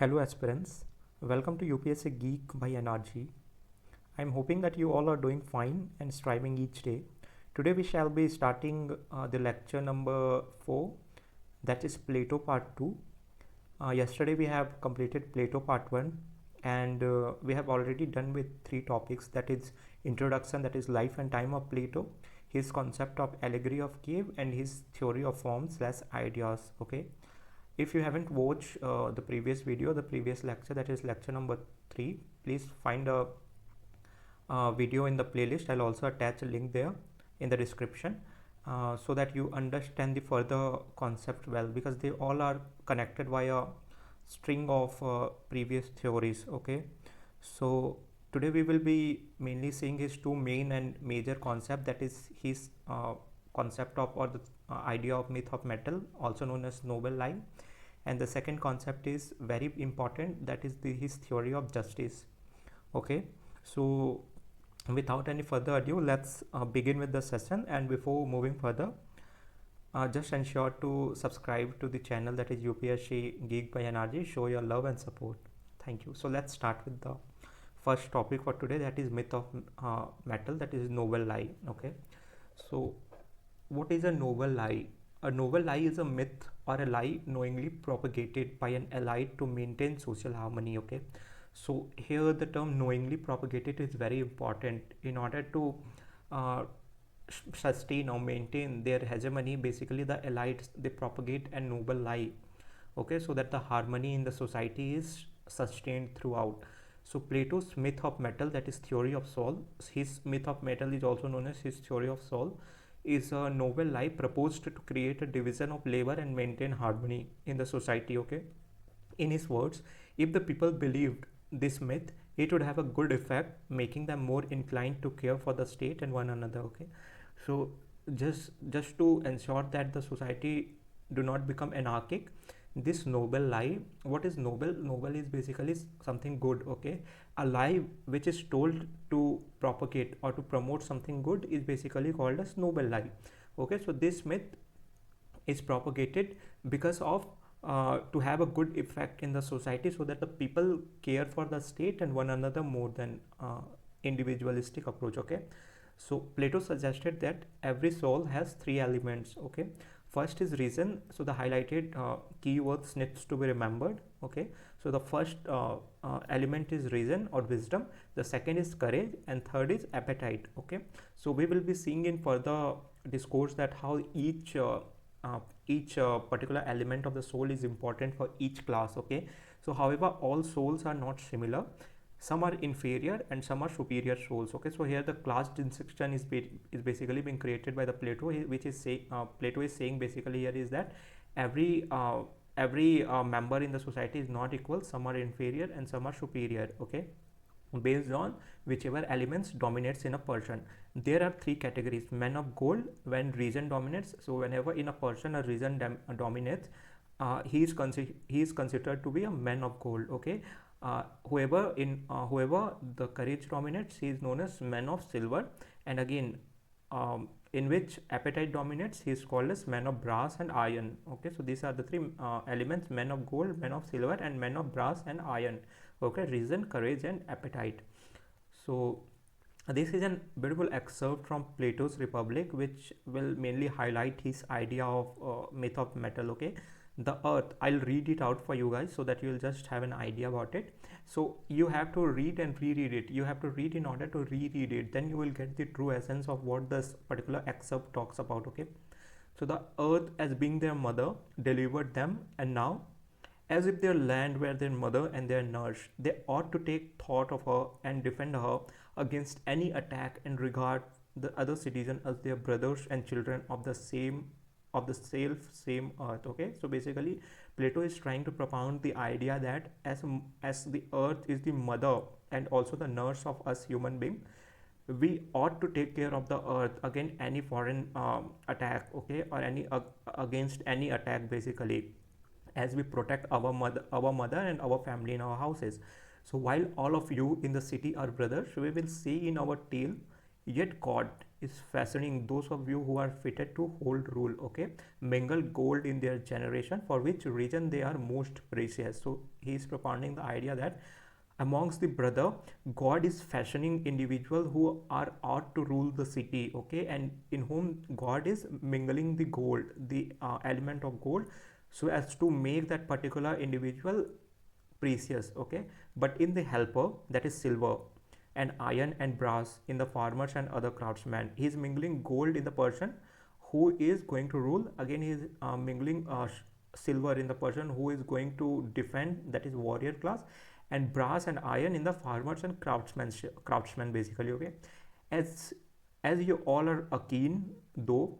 Hello aspirants, welcome to UPSC Geek by NRG. I'm hoping that you all are doing fine and striving each day. Today we shall be starting the lecture number 4, that is Plato part 2. Yesterday we have completed Plato part 1 and we have already done with 3 topics, that is introduction, that is life and time of Plato, his concept of allegory of cave and his theory of forms / ideas. Okay. If you haven't watched the previous video, the previous lecture, that is lecture number 3, please find a video in the playlist. I'll also attach a link there in the description so that you understand the further concept well, because they all are connected via string of previous theories. Okay, so today we will be mainly seeing his two main and major concept, that is his concept of, or the idea of myth of metal, also known as noble lie, and the second concept is very important, that is his theory of justice. Okay, so without any further ado, let's begin with the session. And before moving further, just ensure to subscribe to the channel, that is UPSC Geek by NRG. Show your love and support. Thank you. So let's start with the first topic for today, that is myth of metal, that is noble lie. Okay, so what is a noble lie? A noble lie is a myth or a lie knowingly propagated by an elite to maintain social harmony. Okay, so here the term knowingly propagated is very important. In order to sustain or maintain their hegemony, basically the elites, they propagate a noble lie, okay, so that the harmony in the society is sustained throughout. So Plato's myth of metal, that is theory of soul, his myth of metal is also known as his theory of soul, is a noble lie proposed to create a division of labor and maintain harmony in the society. Okay, in his words, if the people believed this myth, it would have a good effect, making them more inclined to care for the state and one another. Okay, so just to ensure that the society do not become anarchic, this noble lie, what is noble? Noble is basically something good. Okay, a lie which is told to propagate or to promote something good is basically called as noble lie. Okay, so this myth is propagated because of to have a good effect in the society, so that the people care for the state and one another more than individualistic approach. Okay, so Plato suggested that every soul has 3 elements. Okay, first is reason, so the highlighted keywords needs to be remembered. Okay, so the first element is reason or wisdom, the second is courage, and third is appetite. Okay, so we will be seeing in further discourse that how each particular element of the soul is important for each class. Okay, so however all souls are not similar, some are inferior and some are superior souls. Okay, so here the class distinction is basically being created by the Plato, which is Plato is saying basically here is that every member in the society is not equal, some are inferior and some are superior. Okay, based on whichever elements dominates in a person. There are 3 categories: men of gold, when reason dominates. So whenever in a person a reason dominates, he is considered to be a man of gold. Okay, whoever the courage dominates, he is known as man of silver, and again in which appetite dominates, he is called as man of brass and iron. Okay, so these are the 3 elements: man of gold, man of silver, and man of brass and iron. Okay, reason, courage, and appetite. So this is a beautiful excerpt from Plato's Republic, which will mainly highlight his idea of myth of metal. Okay, the earth, I'll read it out for you guys so that you'll just have an idea about it. So you have to read and reread it. You have to read in order to reread it, then you will get the true essence of what this particular excerpt talks about. Okay, so the earth as being their mother delivered them, and now as if their land were their mother and their nurse, they ought to take thought of her and defend her against any attack, and regard the other citizens as their brothers and children of the same same earth. Okay, so basically Plato is trying to propound the idea that as the earth is the mother and also the nurse of us human being, we ought to take care of the earth against any foreign attack. Okay, or any against any attack, basically, as we protect our mother and our family in our houses. So while all of you in the city are brothers, we will say in our tale, yet God is fashioning those of you who are fitted to hold rule, okay, mingle gold in their generation, for which reason they are most precious. So he is propounding the idea that amongst the brother, God is fashioning individuals who are ought to rule the city, okay, and in whom God is mingling the gold, the element of gold, so as to make that particular individual precious, okay. But in the helper, that is silver and iron and brass, in the farmers and other craftsmen, he is mingling gold in the person who is going to rule. Again, he is mingling silver in the person who is going to defend, that is warrior class, and brass and iron in the farmers and craftsmen basically, okay. As you all are akin, though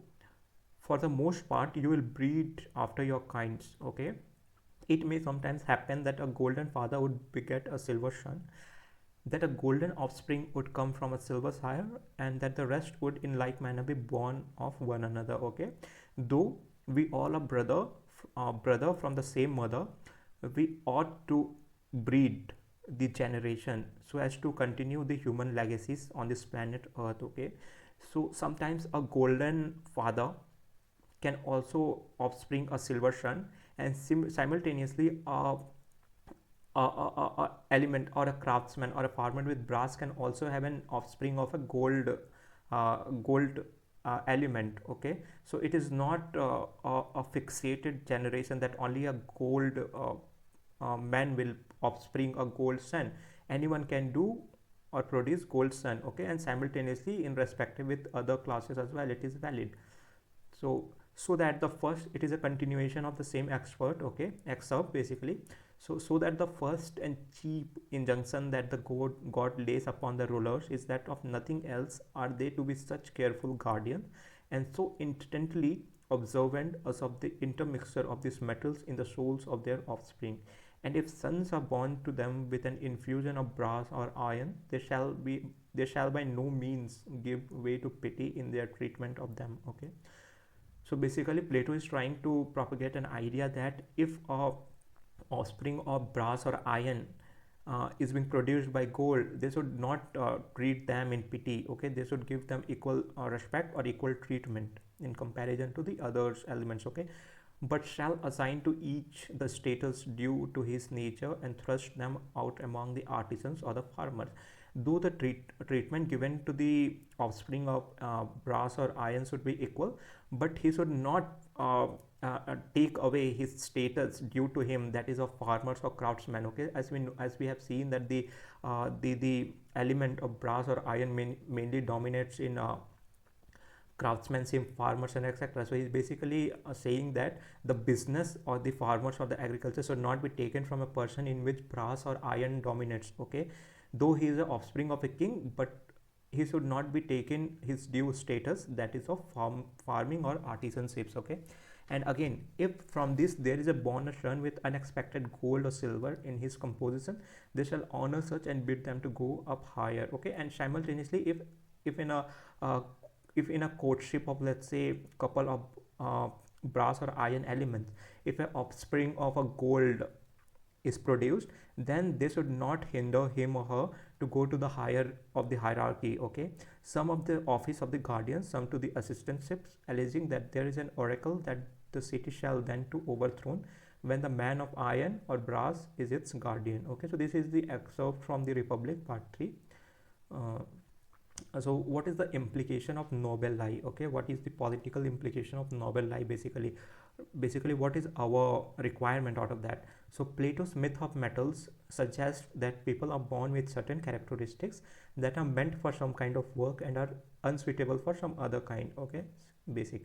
for the most part you will breed after your kinds, okay. It may sometimes happen that a golden father would beget a silver son, that a golden offspring would come from a silver sire, and that the rest would in like manner be born of one another, okay. Though we all are brother from the same mother, we ought to breed the generation so as to continue the human legacies on this planet earth, okay. So sometimes a golden father can also offspring a silver son, and simultaneously a element or a craftsman or a farmer with brass can also have an offspring of a gold element, okay. So it is not a fixated generation that only a gold man will offspring a gold son. Anyone can do or produce gold son, okay, and simultaneously in respective with other classes as well, it is valid. So that the first, it is a continuation of the same excerpt basically. So that the first and chief injunction that the God lays upon the rulers is that of nothing else are they to be such careful guardians and so intently observant as of the intermixture of these metals in the souls of their offspring. And if sons are born to them with an infusion of brass or iron, they shall by no means give way to pity in their treatment of them, okay. So basically Plato is trying to propagate an idea that if a offspring of brass or iron is being produced by gold, they should not treat them in pity, okay. They should give them equal respect or equal treatment in comparison to the other elements, okay, but shall assign to each the status due to his nature and thrust them out among the artisans or the farmers. Though the treatment given to the offspring of brass or iron should be equal, but he should not take away his status due to him, that is of farmers or craftsmen, okay. As we have seen that the element of brass or iron mainly dominates in craftsmanship, farmers and etc. So he's basically saying that the business or the farmers or the agriculture should not be taken from a person in which brass or iron dominates, okay. Though he is the offspring of a king, but he should not be taken his due status, that is of farming or artisanships, okay. And again, if from this there is a born a son with unexpected gold or silver in his composition, they shall honor such and bid them to go up higher, okay. And simultaneously, if in a courtship of, let's say, couple of brass or iron elements, if an offspring of a gold is produced, then they should not hinder him or her to go to the higher of the hierarchy, okay. Some of the office of the guardians, some to the assistantships, alleging that there is an oracle that the city shall then to overthrown when the man of iron or brass is its guardian, okay. So this is the excerpt from the Republic part 3. So what is the implication of noble lie, okay. What is the political implication of noble lie? Basically what is our requirement out of that? So Plato's myth of metals suggests that people are born with certain characteristics that are meant for some kind of work and are unsuitable for some other kind, okay. Basic.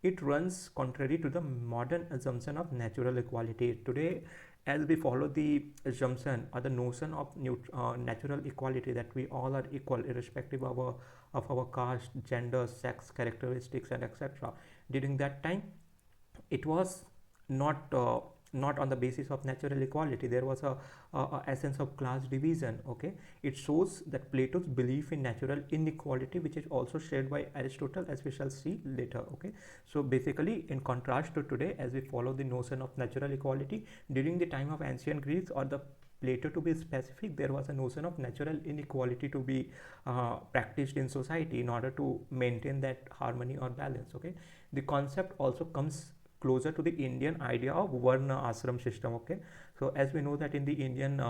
It runs contrary to the modern assumption of natural equality. Today, as we follow the assumption or the notion of natural equality, that we all are equal irrespective of our caste, gender, sex, characteristics and etc. During that time, it was not on the basis of natural equality. There was a essence of class division, okay. It shows that Plato's belief in natural inequality, which is also shared by Aristotle, as we shall see later, okay. So basically, in contrast to today, as we follow the notion of natural equality, during the time of ancient Greeks or the Plato to be specific, there was a notion of natural inequality to be practiced in society in order to maintain that harmony or balance. Okay, the concept also comes closer to the Indian idea of Varna ashram system. Okay, so as we know that in the Indian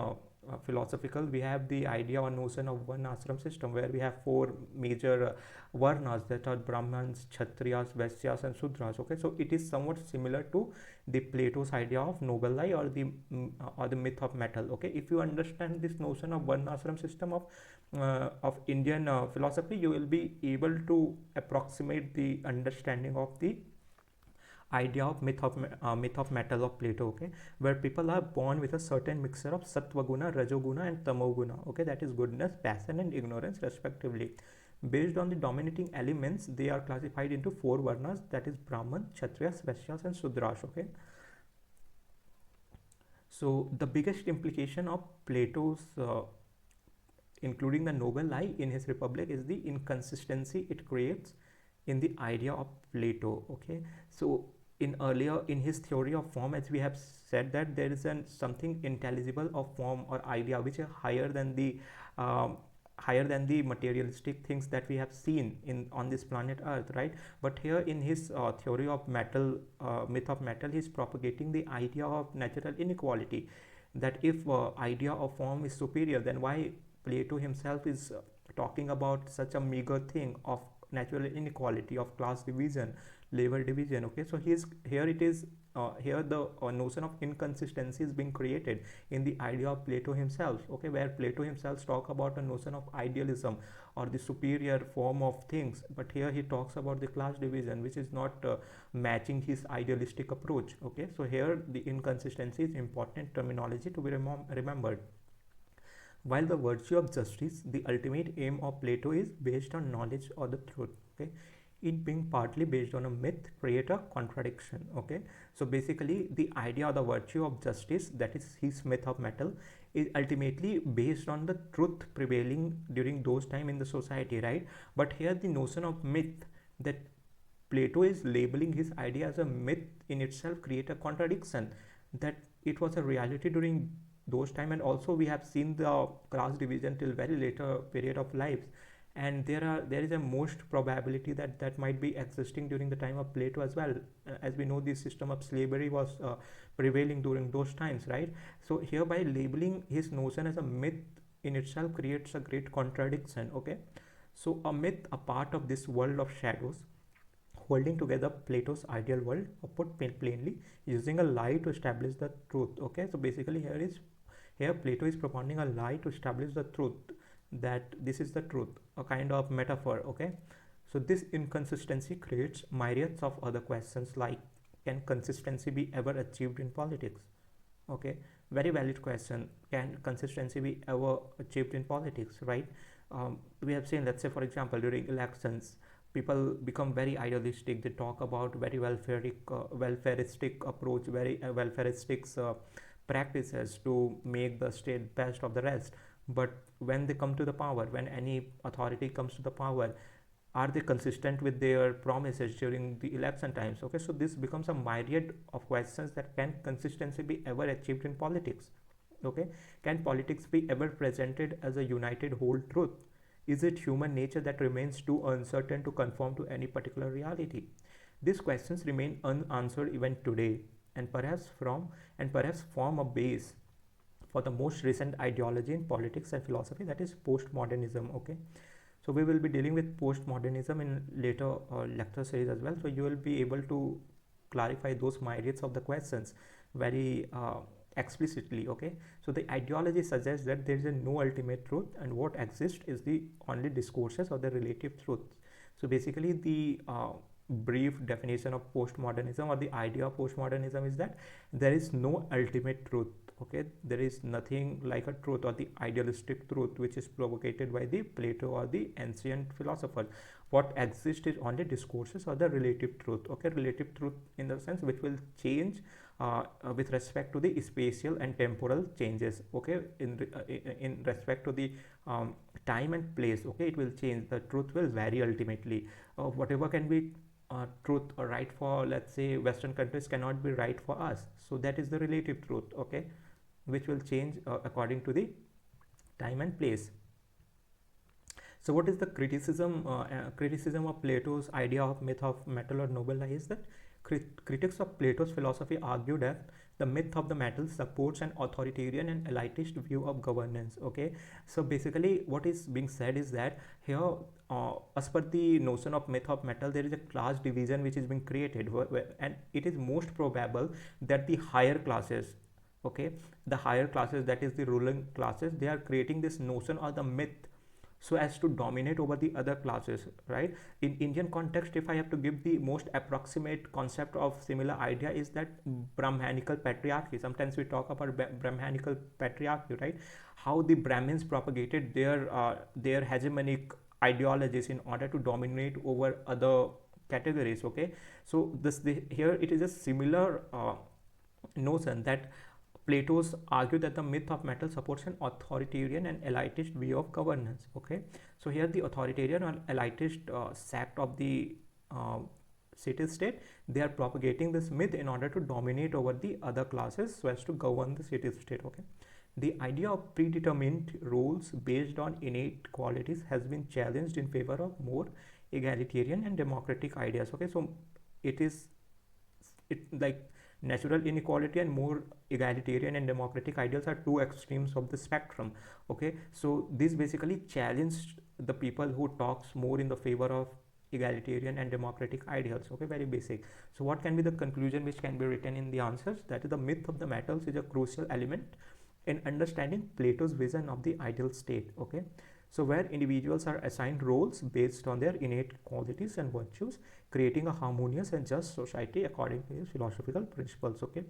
philosophical, we have the idea or notion of one ashram system where we have four major varnas, that are Brahmins, Kshatriyas, Vaisyas, and Sudras. Okay, so it is somewhat similar to the Plato's idea of noble lie, or the myth of metal. Okay, if you understand this notion of one ashram system of Indian philosophy, you will be able to approximate the understanding of the idea of myth of metal of Plato. Okay, where people are born with a certain mixture of sattva-guna, rajoguna, and tamoguna. Okay, that is goodness, passion, and ignorance respectively. Based on the dominating elements, they are classified into four varnas, that is Brahman, Kshatriyas, Vaishyas, and Sudras. Okay, so the biggest implication of Plato's including the noble lie in his Republic is the inconsistency it creates in the idea of Plato. Okay, so in his theory of form, as we have said, that there is something intelligible of form or idea which are higher than the materialistic things that we have seen in on this planet Earth, right? But here in his theory of metal, myth of metal, he is propagating the idea of natural inequality, that if idea of form is superior, then why Plato himself is talking about such a meager thing of natural inequality, of class division, labor division. Okay, so here the notion of inconsistency is being created in the idea of Plato himself. Okay, where Plato himself talk about a notion of idealism or the superior form of things, but here he talks about the class division, which is not matching his idealistic approach. Okay, so here the inconsistency is important terminology to be remembered. While the virtue of justice, the ultimate aim of Plato, is based on knowledge or the truth. Okay, it being partly based on a myth create a contradiction. Okay, so basically the idea or the virtue of justice, that is his myth of metal, is ultimately based on the truth prevailing during those time in the society, right? But here the notion of myth, that Plato is labeling his idea as a myth, in itself create a contradiction, that it was a reality during those time, and also we have seen the class division till very later period of lives, and there is a most probability that that might be existing during the time of Plato as well. As we know, the system of slavery was prevailing during those times, right? So hereby labeling his notion as a myth in itself creates a great contradiction. Okay, so a myth, a part of this world of shadows holding together Plato's ideal world, or put plainly, using a lie to establish the truth. Okay, so basically here Plato is propounding a lie to establish the truth, that this is the truth, a kind of metaphor. Okay, so this inconsistency creates myriads of other questions, like, can consistency be ever achieved in politics? Okay, very valid question. Can consistency be ever achieved in politics, right? We have seen, let's say for example, during elections, people become very idealistic. They talk about very welfaristic approach, very welfaristic practices to make the state best of the rest. But when they come to the power, when any authority comes to the power, are they consistent with their promises during the election times? Okay, so this becomes a myriad of questions, that can consistency be ever achieved in politics? Okay, can politics be ever presented as a united whole truth? Is it human nature that remains too uncertain to conform to any particular reality? These questions remain unanswered even today, and perhaps form a base for the most recent ideology in politics and philosophy, that is postmodernism. Okay, so we will be dealing with postmodernism in later lecture series as well, so you will be able to clarify those myriads of the questions very explicitly. Okay, so the ideology suggests that there is no ultimate truth, and what exists is the only discourses or the relative truths. So basically the brief definition of postmodernism, or the idea of postmodernism, is that there is no ultimate truth. Okay, there is nothing like a truth or the idealistic truth which is propagated by the Plato or the ancient philosopher. What exists is only discourses or the relative truth. Okay, relative truth in the sense which will change with respect to the spatial and temporal changes. Okay, in respect to the time and place. Okay, it will change. The truth will vary ultimately. Whatever can be truth or right for, let's say, Western countries cannot be right for us. So that is the relative truth. Okay, which will change according to the time and place. So what is the criticism of Plato's idea of myth of metal or noble lie is that critics of Plato's philosophy argue that the myth of the metal supports an authoritarian and elitist view of governance. Okay, so basically what is being said is that here, as per the notion of myth of metal, there is a class division which is being created, and it is most probable that the higher classes, okay, the higher classes, that is the ruling classes, they are creating this notion or the myth so as to dominate over the other classes, right? In Indian context, if I have to give the most approximate concept of similar idea, is that Brahmanical patriarchy. Sometimes we talk about Brahmanical patriarchy, right? How the Brahmins propagated their hegemonic ideologies in order to dominate over other categories. Okay, so here it is a similar notion that Plato's argued that the myth of metal supports an authoritarian and elitist view of governance. Okay, so here the authoritarian or elitist sect of the city-state, they are propagating this myth in order to dominate over the other classes so as to govern the city-state. Okay, the idea of predetermined roles based on innate qualities has been challenged in favor of more egalitarian and democratic ideas. Okay, so it like natural inequality and more egalitarian and democratic ideals are two extremes of the spectrum. Okay, so this basically challenged the people who talks more in the favor of egalitarian and democratic ideals. Okay, very basic. So what can be the conclusion which can be written in the answers? That is, the myth of the metals is a crucial element in understanding Plato's vision of the ideal state. Okay, so where individuals are assigned roles based on their innate qualities and virtues, creating a harmonious and just society according to his philosophical principles. Okay,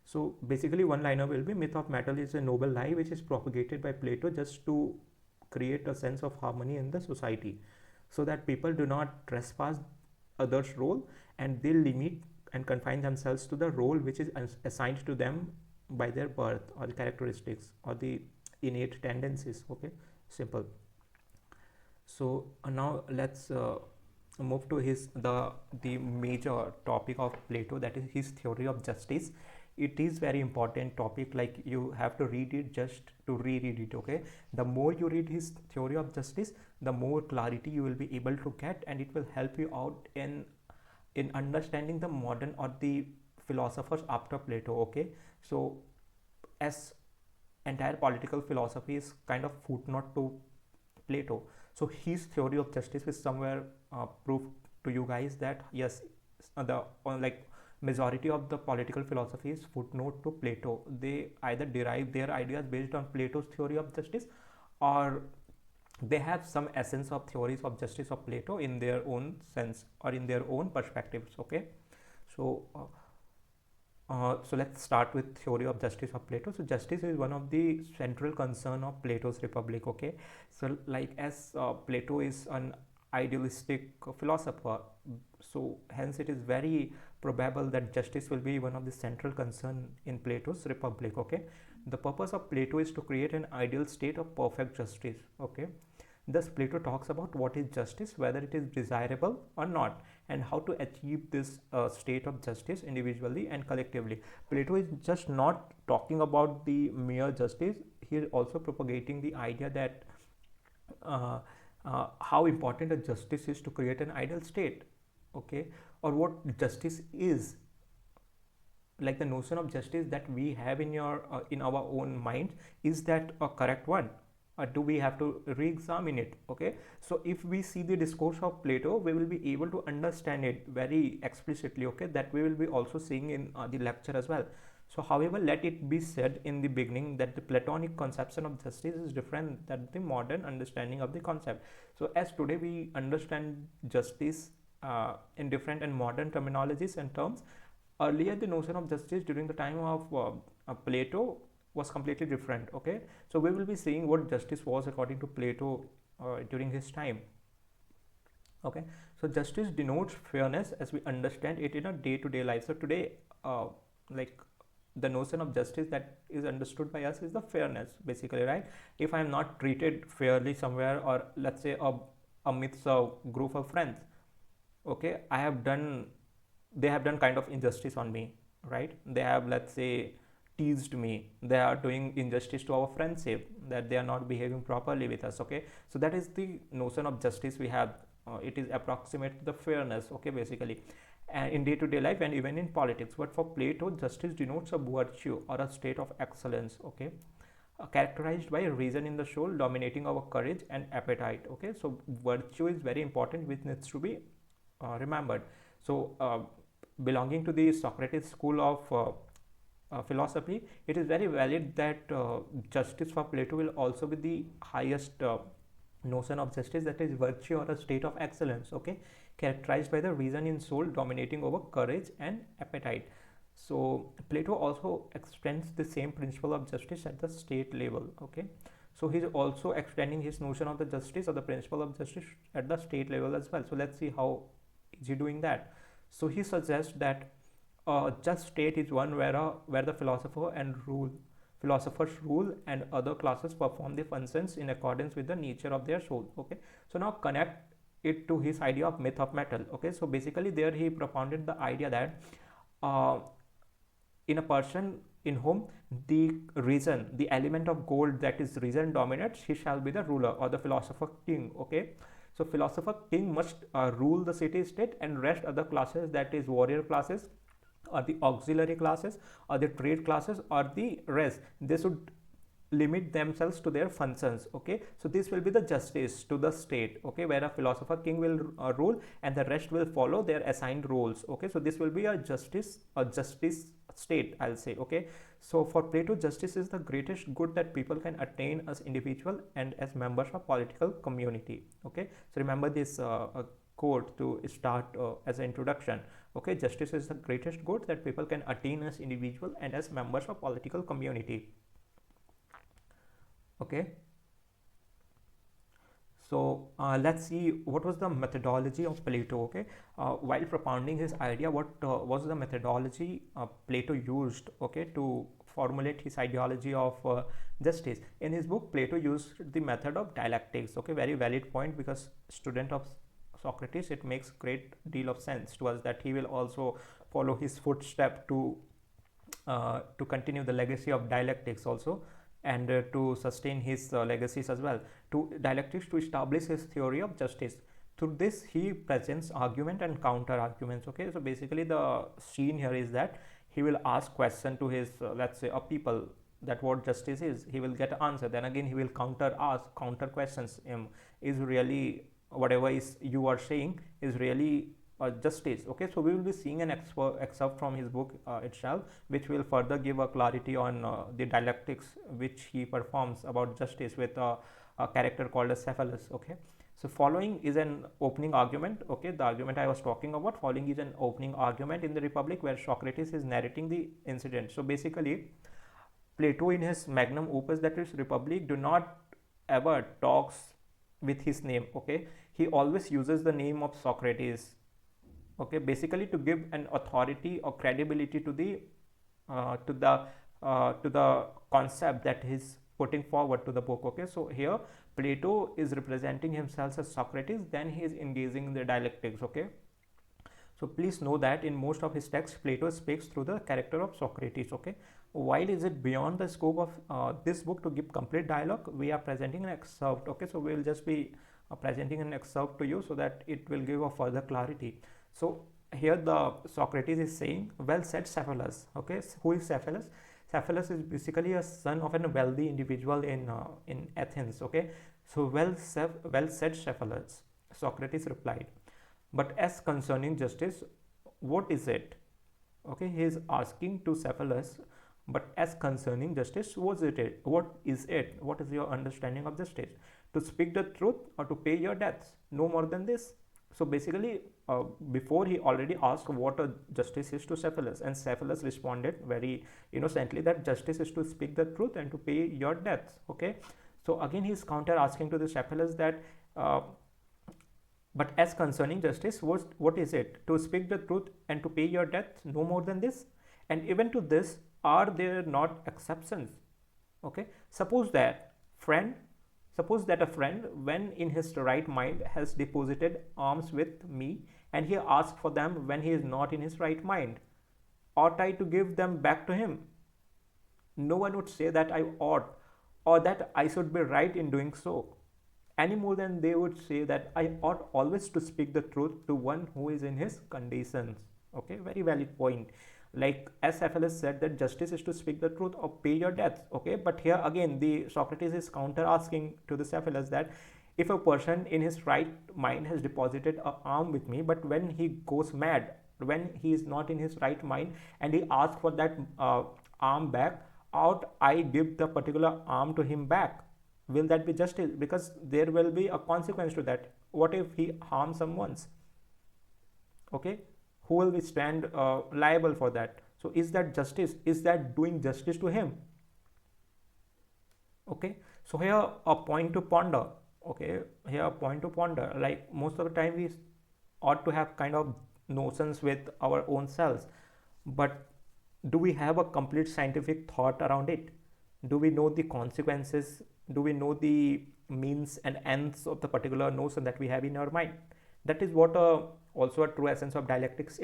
so basically one liner will be, myth of metal is a noble lie which is propagated by Plato just to create a sense of harmony in the society, so that people do not trespass others' role and they limit and confine themselves to the role which is assigned to them by their birth or the characteristics or the innate tendencies. Okay, simple. So now let's move to the major topic of Plato, that is his theory of justice. It is very important topic, like you have to read it just to reread it. Okay, the more you read his theory of justice, the more clarity you will be able to get, and it will help you out in understanding the modern or the philosophers after Plato. Okay, so as entire political philosophy is kind of footnote to Plato, so his theory of justice is somewhere proof to you guys that yes, the like majority of the political philosophy is footnote to Plato. They either derive their ideas based on Plato's theory of justice, or they have some essence of theories of justice of Plato in their own sense or in their own perspectives. Okay, so so let's start with theory of justice of Plato. So justice is one of the central concern of Plato's Republic. Okay, so like as Plato is an idealistic philosopher, so hence it is very probable that justice will be one of the central concern in Plato's Republic. Okay, the purpose of Plato is to create an ideal state of perfect justice. Okay, thus Plato talks about what is justice, whether it is desirable or not, and how to achieve this state of justice individually and collectively. Plato is just not talking about the mere justice, he is also propagating the idea that how important a justice is to create an ideal state. Okay, or what justice is, like the notion of justice that we have in our own mind, is that a correct one, or do we have to re-examine it? Okay, so if we see the discourse of Plato, we will be able to understand it very explicitly. Okay, that we will be also seeing in the lecture as well. So however, let it be said in the beginning that the Platonic conception of justice is different than the modern understanding of the concept. So as today we understand justice in different and modern terminologies and terms, earlier the notion of justice during the time of Plato was completely different. Okay, so we will be seeing what justice was according to Plato during his time. Okay, so justice denotes fairness as we understand it in a day-to-day life. So today like the notion of justice that is understood by us is the fairness, basically, right? If I am not treated fairly somewhere, or let's say amidst a group of friends, okay, they have done kind of injustice on me, right? They have, let's say, teased me, they are doing injustice to our friendship, that they are not behaving properly with us. Okay, so that is the notion of justice we have. It is approximate to the fairness, okay, basically, and in day-to-day life and even in politics. But for Plato, justice denotes a virtue or a state of excellence, okay, characterized by a reason in the soul dominating our courage and appetite. Okay, so virtue is very important, which needs to be remembered. So belonging to the Socrates school of philosophy, it is very valid that justice for Plato will also be the highest notion of justice, that is virtue or a state of excellence, okay, characterized by the reason in soul dominating over courage and appetite. So Plato also extends the same principle of justice at the state level. Okay, so he's also extending his notion of the justice or the principle of justice at the state level as well. So let's see how is he doing that. So he suggests that a just state is one where the philosophers rule and other classes perform their functions in accordance with the nature of their soul. Okay, so now connect it to his idea of myth of metal. Okay, so basically there he propounded the idea that in a person in whom the reason, the element of gold, that is reason, dominates, he shall be the ruler or the philosopher king. Okay, so philosopher king must rule the city state, and rest other classes, that is warrior classes or the auxiliary classes or the trade classes or the rest, they should limit themselves to their functions. Okay, so this will be the justice to the state, okay, where a philosopher king will rule and the rest will follow their assigned roles. Okay, so this will be a justice state, I'll say. Okay, so for Plato, justice is the greatest good that people can attain as individual and as members of political community. Okay, so remember this quote to start as an introduction. Okay, justice is the greatest good that people can attain as individual and as members of political community. Okay, so let's see what was the methodology of Plato. Okay, while propounding his idea, what was the methodology Plato used, okay, to formulate his ideology of justice? In his book, Plato used the method of dialectics. Okay, very valid point, because student of Socrates, it makes great deal of sense to us that he will also follow his footstep to continue the legacy of dialectics also, and to sustain his legacies as well, to dialectics, to establish his theory of justice. Through this, he presents argument and counter arguments. Okay, so basically the scene here is that he will ask question to his let's say a people, that what justice is, he will get answer, then again he will counter questions him, is really whatever is you are saying is really justice. Okay, so we will be seeing an excerpt from his book itself, which will further give a clarity on the dialectics which he performs about justice with a character called as Cephalus. Okay, so following is an opening argument. Okay, the argument I was talking about, following is an opening argument in the Republic, where Socrates is narrating the incident. So basically, Plato in his magnum opus, that is Republic, do not ever talks with his name. Okay, he always uses the name of Socrates. Okay, basically to give an authority or credibility to the concept that he's putting forward to the book. Okay, so here Plato is representing himself as Socrates, then he is engaging in the dialectics. Okay, so please know that in most of his texts, Plato speaks through the character of Socrates. Okay, while is it beyond the scope of this book to give complete dialogue, we are presenting an excerpt. Okay, so we will just be presenting an excerpt to you so that it will give a further clarity. So here the Socrates is saying, well said Cephalus. Okay, who is Cephalus? Cephalus is basically a son of a wealthy individual in Athens. Okay, so well said Cephalus, Socrates replied. But as concerning justice, what is it? Okay, he is asking to Cephalus, but as concerning justice, what is it? What is it? What is your understanding of justice? To speak the truth or to pay your debts? No more than this. So basically, before he already asked what a justice is to Cephalus, and Cephalus responded very innocently that justice is to speak the truth and to pay your debts. Okay, so again he is counter asking to the Cephalus that but as concerning justice, what is it? To speak the truth and to pay your debts, no more than this. And even to this, are there not exceptions? Okay, suppose that a friend, when in his right mind, has deposited alms with me, and he asks for them when he is not in his right mind. Ought I to give them back to him? no one would say that I ought or that I should be right in doing so, any more than they would say that I ought always to speak the truth to one who is in his conditions. Okay, very valid point. Like as Cephalus said that justice is to speak the truth or pay your debts. Okay, but here again the Socrates is counter asking to the Cephalus that if a person in his right mind has deposited an arm with me, but when he goes mad, when he is not in his right mind and he asks for that arm back, out I give the particular arm to him back, will that be justice? Because there will be a consequence to that. What if he harms someone's? Okay, who will be stand liable for that? So is that justice? Is that doing justice to him? Okay, so here a point to ponder. Okay, here a point to ponder. Like most of the time we ought to have kind of notions with our own selves, but do we have a complete scientific thought around it? Do we know the consequences? Do we know the means and ends of the particular notion that we have in our mind? That is what also a true essence of dialectics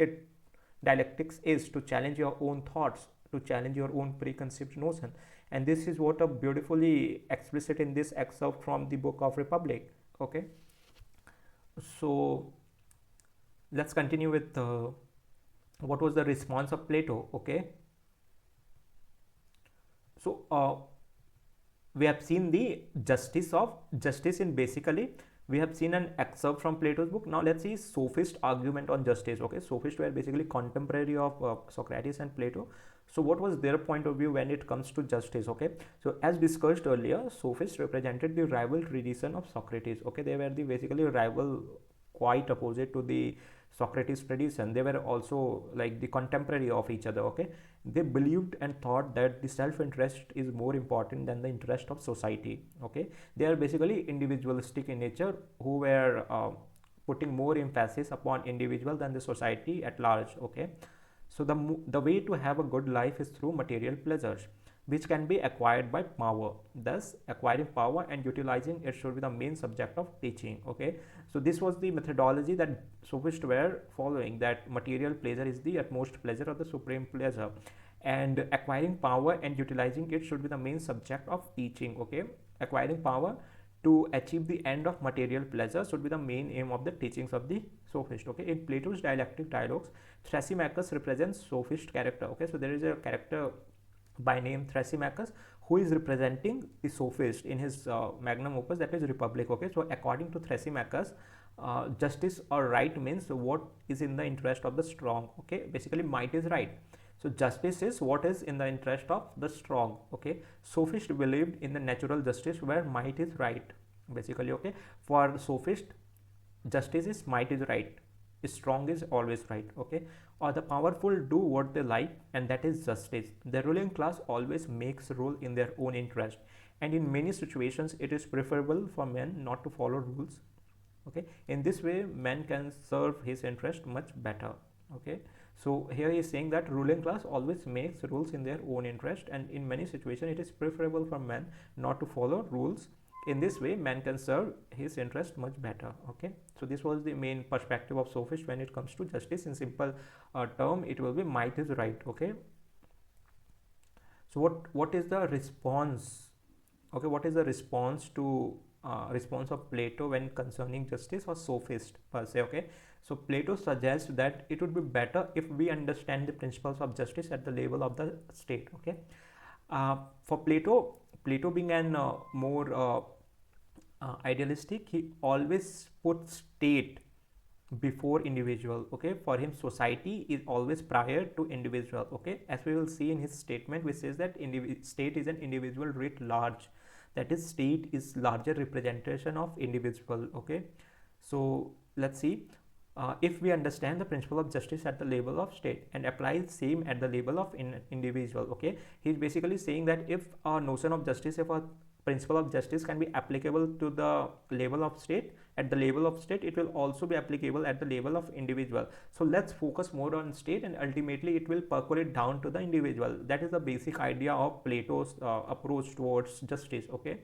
is to challenge your own thoughts, to challenge your own preconceived notion. And this is what a beautifully explicit in this excerpt from the book of Republic. Okay, so let's continue with what was the response of Plato. Okay, so we have seen the justice in basically we have seen an excerpt from Plato's book. Now let's see sophist argument on justice. Okay, sophists were basically contemporary of Socrates and Plato. So what was their point of view when it comes to justice? Okay, so as discussed earlier, sophists represented the rival tradition of Socrates. Okay, they were the basically rival, quite opposite to the Socrates tradition. They were also like the contemporary of each other. Okay, they believed and thought that the self-interest is more important than the interest of society. Okay, they are basically individualistic in nature, who were putting more emphasis upon individual than the society at large. Okay, so the way to have a good life is through material pleasures, which can be acquired by power. Thus, acquiring power and utilizing it should be the main subject of teaching. Okay, so this was the methodology that sophists were following, that material pleasure is the utmost pleasure or the supreme pleasure, and acquiring power and utilizing it should be the main subject of teaching. Okay, acquiring power to achieve the end of material pleasure should be the main aim of the teachings of the sophist. Okay, in Plato's dialectic dialogues, Thrasymachus represents sophist character. Okay, so there is a character by name Thrasymachus who is representing the sophist in his magnum opus, that is Republic. Okay, so according to Thrasymachus, justice or right means what is in the interest of the strong. Okay, basically might is right. So justice is what is in the interest of the strong. Okay, sophist believed in the natural justice where might is right. Basically, okay, for sophist, justice is might is right, strong is always right. Okay, or the powerful do what they like, and that is justice. The ruling class always makes rule in their own interest, and in many situations it is preferable for men not to follow rules. Okay, in this way man can serve his interest much better. Okay, so here he is saying that ruling class always makes rules in their own interest, and in many situations it is preferable for men not to follow rules. In this way man can serve his interest much better. Okay, so this was the main perspective of sophist when it comes to justice. In simple term, it will be might is right. Okay, so what is the response? Okay, what is the response to response of Plato when concerning justice or sophist per se? Okay, so Plato suggests that it would be better if we understand the principles of justice at the level of the state. Okay, for Plato being an more idealistic, he always put state before individual. Okay, for him society is always prior to individual. Okay, as we will see in his statement, which says that state is an individual writ large, that is state is larger representation of individual. Okay, so let's see, if we understand the principle of justice at the level of state and apply the same at the level of individual. Okay, he's basically saying that if a notion of justice, if a principle of justice can be applicable to the level of state, at the level of state it will also be applicable at the level of individual. So let's focus more on state, and ultimately it will percolate down to the individual. That is the basic idea of Plato's approach towards justice. Okay,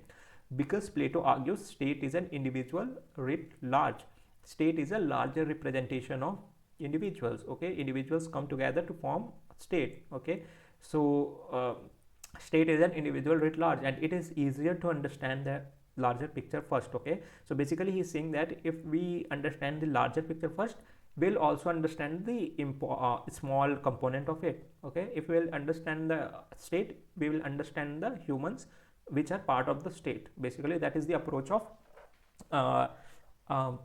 because Plato argues state is an individual writ large, state is a larger representation of individuals. Okay, individuals come together to form state. Okay, so state is an individual writ large, and it is easier to understand the larger picture first. Okay, so basically he's saying that if we understand the larger picture first, we'll also understand the small component of it. Okay, if we'll understand the state, we will understand the humans which are part of the state. Basically that is the approach of uh,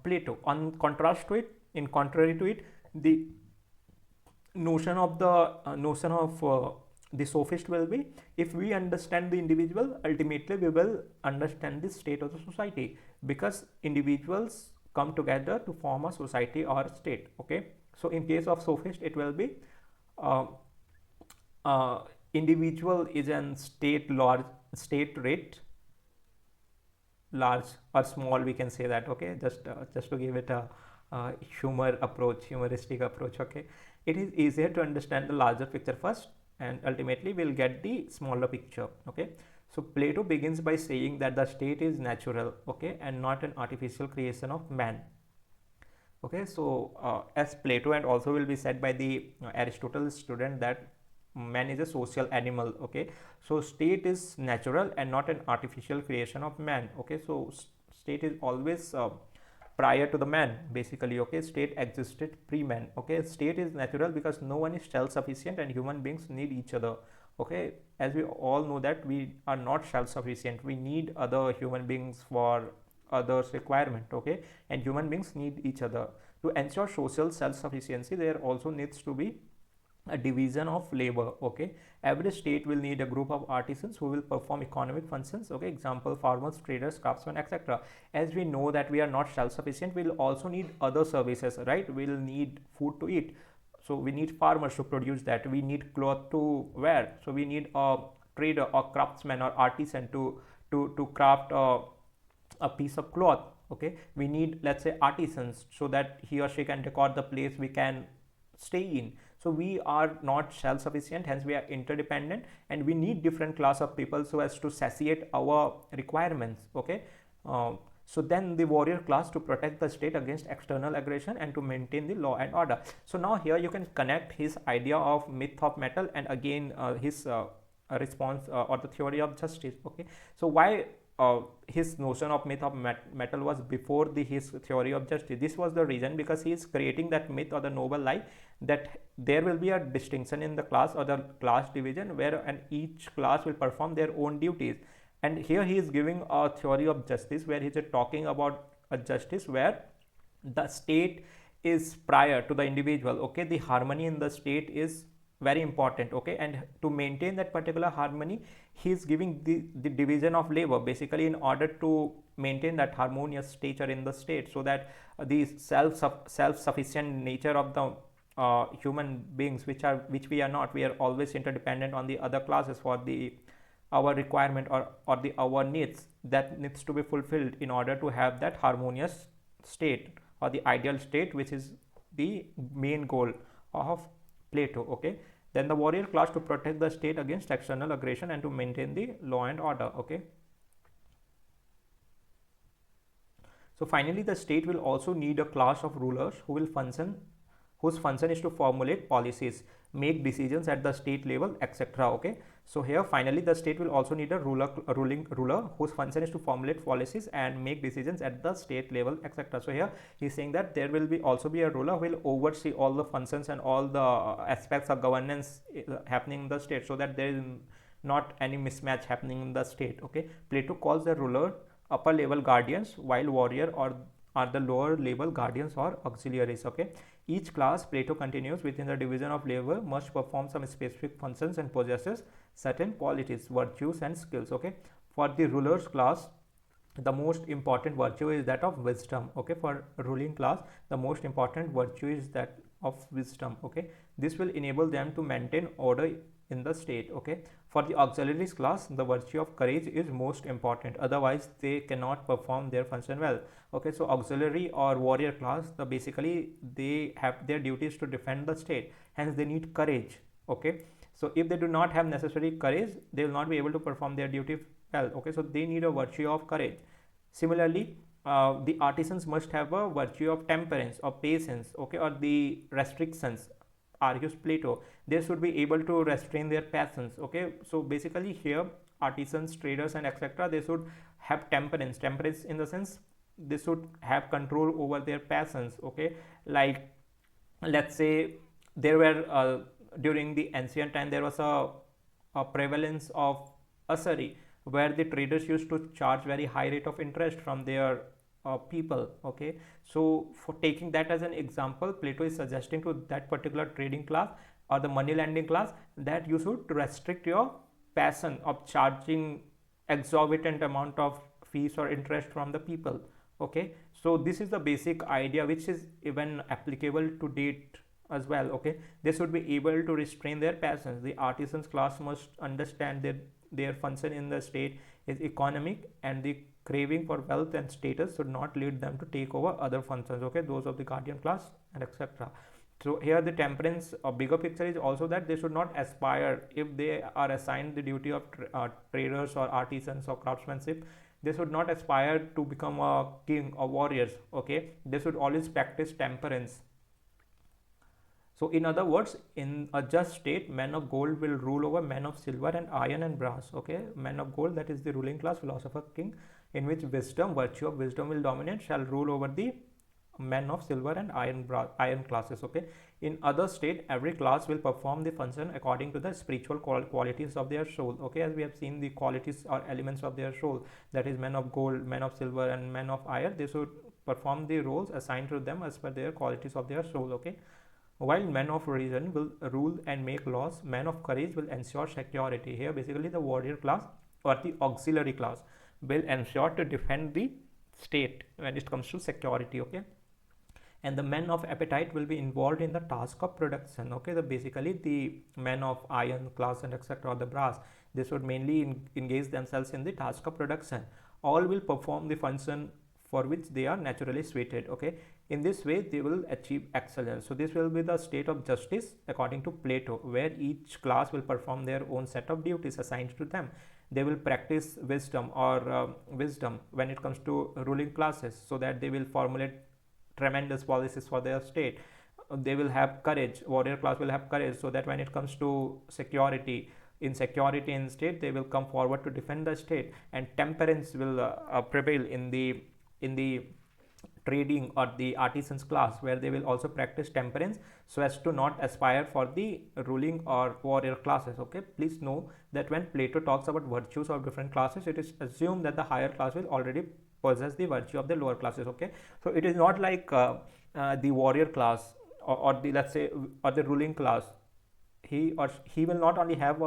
Plato. On contrast to it, in contrary to it, the notion of the sophist will be, if we understand the individual, ultimately we will understand the state of the society, because individuals come together to form a society or state. Okay, so in case of sophist, it will be uh, uh, individual is an state large, state rate large or small, we can say that. Okay, just to give it a humoristic approach. Okay, it is easier to understand the larger picture first, and ultimately we'll get the smaller picture. Okay, so Plato begins by saying that the state is natural, okay, and not an artificial creation of man. Okay, so as Plato and also will be said by the Aristotle student, that man is a social animal. Okay, so state is natural and not an artificial creation of man. Okay, so state is always prior to the man, basically. Okay, state existed pre-man. Okay, state is natural because no one is self-sufficient and human beings need each other. Okay, as we all know that we are not self-sufficient, we need other human beings for others requirement. Okay, and human beings need each other. To ensure social self-sufficiency, there also needs to be a division of labor. Okay, every state will need a group of artisans who will perform economic functions. Okay, example, farmers, traders, craftsmen, etc. As we know that we are not self-sufficient, we'll also need other services, right? We'll need food to eat, so we need farmers to produce that. We need cloth to wear, so we need a trader or craftsman or artisan to craft a piece of cloth. Okay, we need, let's say, artisans, so that he or she can decor the place we can stay in. So we are not self-sufficient, hence we are interdependent, and we need different class of people so as to satiate our requirements. Okay, so then the warrior class to protect the state against external aggression and to maintain the law and order. So now here you can connect his idea of myth of metal and again his response or the theory of justice. Okay, so why his notion of myth of metal was before his theory of justice? This was the reason because he is creating that myth or the noble lie that there will be a distinction in the class or the class division where and each class will perform their own duties. And here he is giving a theory of justice where he is talking about a justice where the state is prior to the individual. Okay, the harmony in the state is very important. Okay, and to maintain that particular harmony, he is giving the division of labor, basically in order to maintain that harmonious stature in the state, so that the self-sufficient nature of the human beings, which we are not, we are always interdependent on the other classes for the our requirement or the our needs that needs to be fulfilled in order to have that harmonious state or the ideal state, which is the main goal of Plato. Okay, then the warrior class to protect the state against external aggression and to maintain the law and order. Okay, so finally the state will also need a class of rulers who will function, whose function is to formulate policies, make decisions at the state level, etc. Okay, so here finally the state will also need a ruler whose function is to formulate policies and make decisions at the state level, etc. So here he is saying that there will be also be a ruler who will oversee all the functions and all the aspects of governance happening in the state, so that there is not any mismatch happening in the state. Okay, Plato calls the ruler upper level guardians, while warrior or are the lower level guardians or auxiliaries. Okay, each class, Plato continues, within the division of labor must perform some specific functions and possesses certain qualities, virtues and skills. Okay, for the rulers class, the most important virtue is that of wisdom. Okay, for ruling class, the most important virtue is that of wisdom. Okay, this will enable them to maintain order in the state. Okay, for the auxiliaries class, the virtue of courage is most important, otherwise they cannot perform their function well. Okay, so auxiliary or warrior class, the basically they have their duties to defend the state, hence they need courage. Okay, so if they do not have necessary courage, they will not be able to perform their duty well. Okay, so they need a virtue of courage. Similarly, the artisans must have a virtue of temperance or patience. Okay, or the restrictions argues Plato, they should be able to restrain their passions. Okay, so basically here artisans, traders, and etc., they should have temperance. Temperance in the sense they should have control over their passions. Okay, like let's say there were during the ancient time there was a prevalence of usury, where the traders used to charge very high rate of interest from their people. Okay, so for taking that as an example, Plato is suggesting to that particular trading class or the money lending class that you should restrict your passion of charging exorbitant amount of fees or interest from the people. Okay, so this is the basic idea which is even applicable to date as well. Okay, they should be able to restrain their passions. The artisans class must understand that their function in the state is economic, and the craving for wealth and status should not lead them to take over other functions. Okay, those of the guardian class and etc. So here the temperance or bigger picture is also that they should not aspire, if they are assigned the duty of traders or artisans or craftsmanship, they should not aspire to become a king or warriors. Okay, they should always practice temperance. So in other words, in a just state, men of gold will rule over men of silver and iron and brass. Okay, men of gold, that is the ruling class, philosopher king, in which wisdom, virtue of wisdom will dominate, shall rule over the men of silver and iron classes. Okay, in other state, every class will perform the function according to the spiritual qualities of their soul. Okay, as we have seen the qualities or elements of their soul, that is men of gold, men of silver, and men of iron, they should perform the roles assigned to them as per their qualities of their soul. Okay, while men of reason will rule and make laws, men of courage will ensure security. Here basically the warrior class or the auxiliary class will ensure to defend the state when it comes to security. Okay, and the men of appetite will be involved in the task of production. Okay, the basically the men of iron class and etc., or the brass, they should mainly engage themselves in the task of production. All will perform the function for which they are naturally suited. Okay, in this way they will achieve excellence. So this will be the state of justice according to Plato, where each class will perform their own set of duties assigned to them. They will practice wisdom or wisdom when it comes to ruling classes, so that they will formulate tremendous policies for their state. They will have courage, warrior class will have courage, so that when it comes to security in state, they will come forward to defend the state. And temperance will prevail in the trading or the artisans class, where they will also practice temperance so as to not aspire for the ruling or warrior classes. Okay, please know that when Plato talks about virtues of different classes, it is assumed that the higher class will already possess the virtue of the lower classes. Okay, so it is not like the warrior class or the, let's say, or the ruling class, he will not only have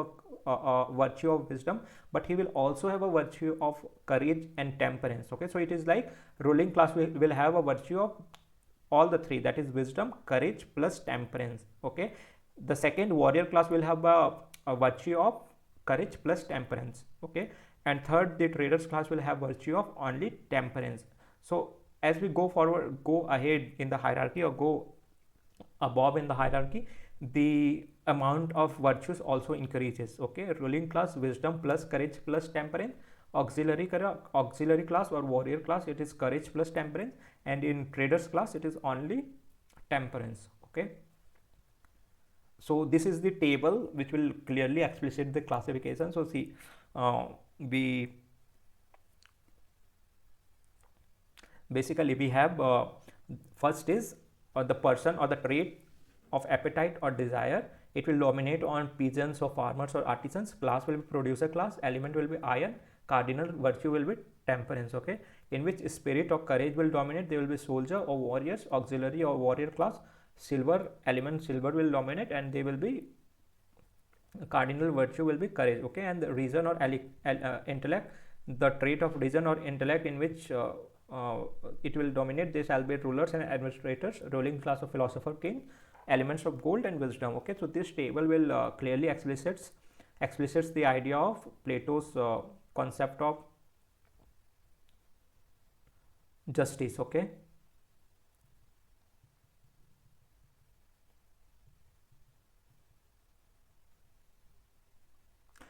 a virtue of wisdom, but he will also have a virtue of courage and temperance. Okay, so it is like ruling class will have a virtue of all the three, that is wisdom, courage plus temperance. Okay, the second warrior class will have a virtue of courage plus temperance. Okay, and third the traders class will have virtue of only temperance. So as we go ahead in the hierarchy or go above in the hierarchy, the amount of virtues also increases. Okay, ruling class wisdom plus courage plus temperance, auxiliary class or warrior class, it is courage plus temperance, and in traders class it is only temperance. Okay, so this is the table which will clearly explicit the classification. So see, we basically we have first is the person or the trait of appetite or desire. It will dominate on peasants or farmers or artisans. Class will be producer class, element will be iron, cardinal virtue will be temperance. Okay, in which spirit or courage will dominate, they will be soldier or warriors, auxiliary or warrior class, silver element, silver will dominate, and they will be cardinal virtue will be courage. Okay, and the reason or intellect, the trait of reason or intellect in which it will dominate, they shall be rulers and administrators, ruling class of philosopher king, elements of gold and wisdom. Okay, so this table will clearly explicits the idea of Plato's concept of justice. Okay,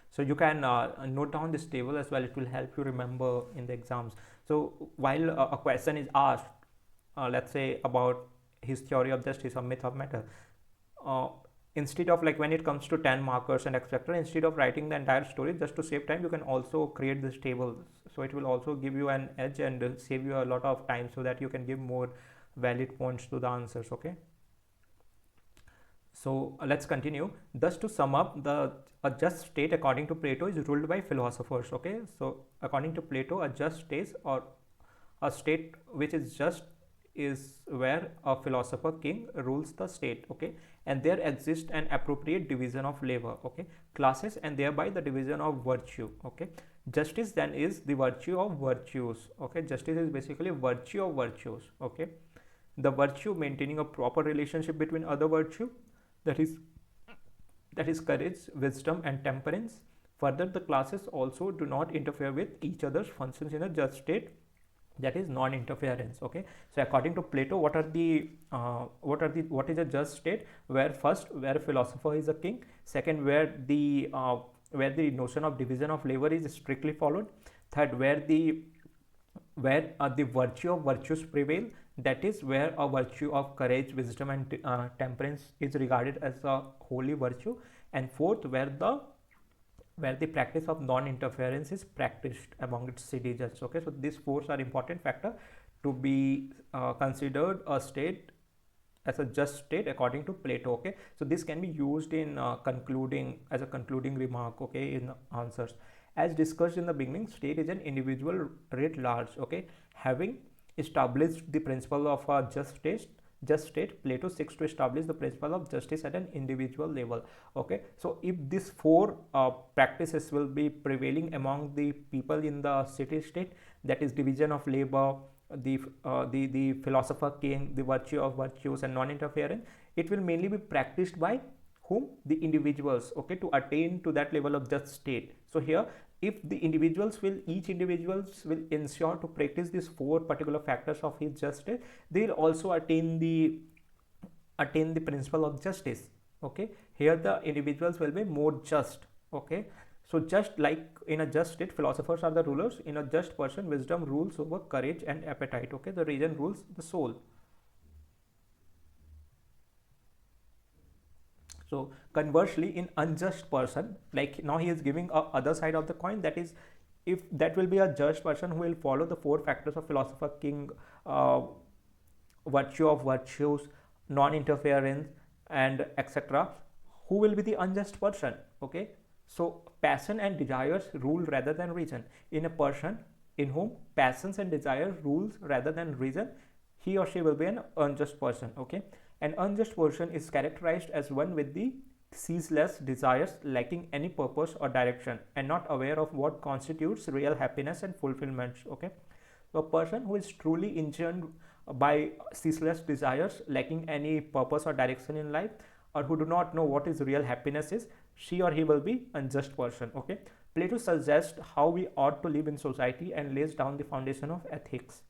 so you can note down this table as well. It will help you remember in the exams. So while a question is asked, let's say about his theory of justice or myth of matter, instead of like when it comes to 10 markers and etc., instead of writing the entire story, just to save time, you can also create this table. So it will also give you an edge and save you a lot of time, so that you can give more valid points to the answers. Okay, so let's continue. Thus, to sum up, the a just state according to Plato is ruled by philosophers. Okay, so according to Plato, a just state, or a state which is just, is where a philosopher king rules the state. Okay, and there exists an appropriate division of labor, okay, classes, and thereby the division of virtue. Okay, justice then is the virtue of virtues. Okay, justice is basically virtue of virtues. Okay, the virtue maintaining a proper relationship between other virtue, that is courage, wisdom, and temperance. Further, the classes also do not interfere with each other's functions in a just state, that is non-interference. Okay, so according to Plato, what is a just state? Where first, where a philosopher is a king. Second, where the notion of division of labor is strictly followed. Third, where the virtue of virtues prevail, that is where a virtue of courage, wisdom, and temperance is regarded as a holy virtue. And fourth, where the practice of non-interference is practiced among its citizens. Okay, so these four are important factor to be considered a state as a just state according to Plato. Okay, so this can be used in concluding remark. Okay, in answers. As discussed in the beginning, state is an individual writ large. Okay, having established the principle of a just state, Plato seeks to establish the principle of justice at an individual level. Okay, so if these four practices will be prevailing among the people in the city state, that is division of labor, the philosopher king, the virtue of virtues, and non-interference, it will mainly be practiced by whom? The individuals. Okay, to attain to that level of just state. So here, if the each individuals will ensure to practice these four particular factors of his just state, they will also attain the principle of justice. Okay, here the individuals will be more just. Okay, so just like in a just state, philosophers are the rulers. In a just person, wisdom rules over courage and appetite. Okay, the reason rules the soul. So conversely, in unjust person, like now he is giving a other side of the coin, that is, if that will be a just person who will follow the four factors of philosopher king, virtue of virtues, non-interference, and etc., who will be the unjust person? Okay, so passion and desires rule rather than reason. In a person in whom passions and desires rules rather than reason, he or she will be an unjust person. Okay, an unjust person is characterized as one with the ceaseless desires, lacking any purpose or direction, and not aware of what constitutes real happiness and fulfillment. Okay, so a person who is truly enchained by ceaseless desires, lacking any purpose or direction in life, or who do not know what is real happiness is, she or he will be unjust person. Okay, Plato suggests how we ought to live in society and lays down the foundation of ethics.